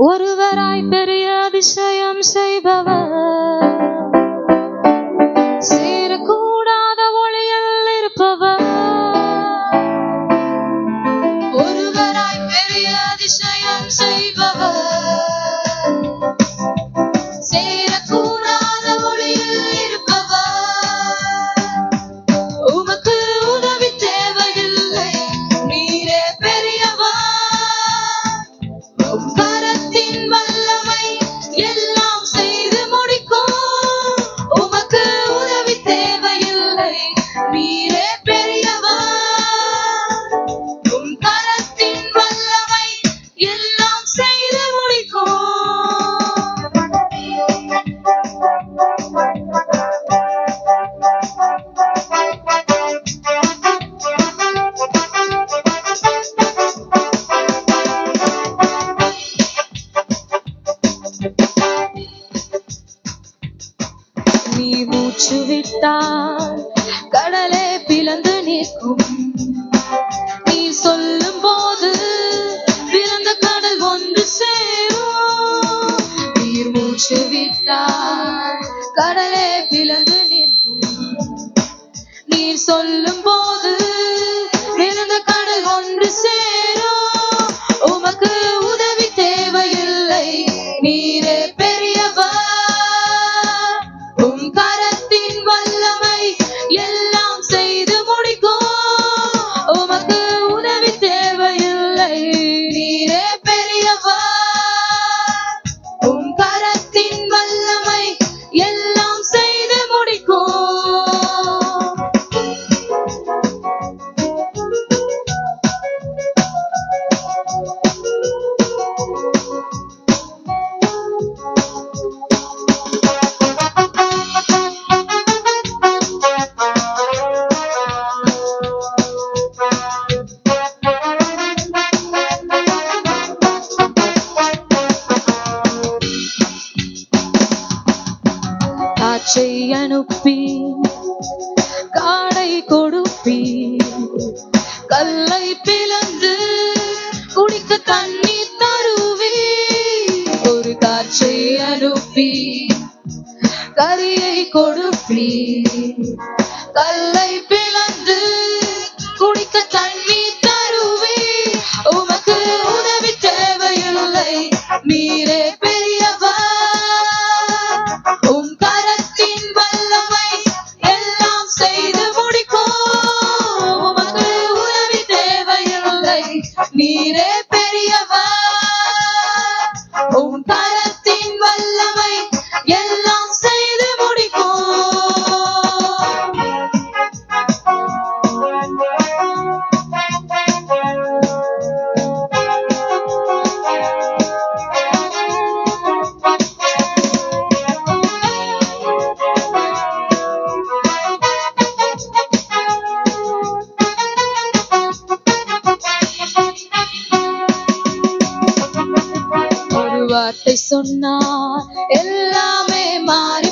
ஒருவராய் பெரிய அதிசயம் செய்பவர், சேரக்கூடாத ஒளியில் இருப்பவர். ஒருவராய் பெரிய அதிசயம் செய்பவர், சேரக்கூடாத ஒளியில் இருப்பவர். உமக்கு உதவி தேவையில்லை, நீரே பெரியவர். கரத்தின் வல்லமை எல்லாம் செய்து முடிக்கும். உமக்கு உதவி தேவையில்லை, நீரே பெரியவர். உம் கரத்தின் வல்லமை எல்லாம் செய்து முடிக்கும். நீ மூச்சு விட்டால் கடலே பிளந்து நிற்கும். நீ சொல்லும் போது பிறந்த கடல் ஒன்று சேரும். நீர் மூச்சு விட்டால் கடலே பிளந்து நிற்கும். நீர் சொல்லும் போது பிறந்த கடல் ஒன்று சேரும். உமக்கு உதவி தேவையில்லை, நீரே பெரியவர். உம் கரத்தின் வல்லமை எல்லாம் செய்து முடிக்கும். உமக்கு உதவி தேவையில்லை, நீரே பெரியவர். உம் கரத்தின் வல்லமை எல்லாம் செய்து முடிக்கும். காற்றை அனுப்பி காடை கொடுப்பி, கல்லை பிளந்து குடிக்க தண்ணீர் தருவி. ஒரு காற்றை அனுப்பி கரியை கொடுப்பி, கல்லை பிளந்து குடிக்க தண்ணீர் தருவி. உமக்கு உதவி தேவையில்லை, நீரே பெரியவர். உம் கரத்தின் வல்லமை எல்லாம் செய்து முடிக்கும். உமக்கு உதவி தேவையில்லை, நீரே பெரியவர். உம் கரத்தின் வல்லமை எல்லாம் செய்து முடிக்கும். ஒரு வார்த்தை சொன்னால் எல்லாமே மாறி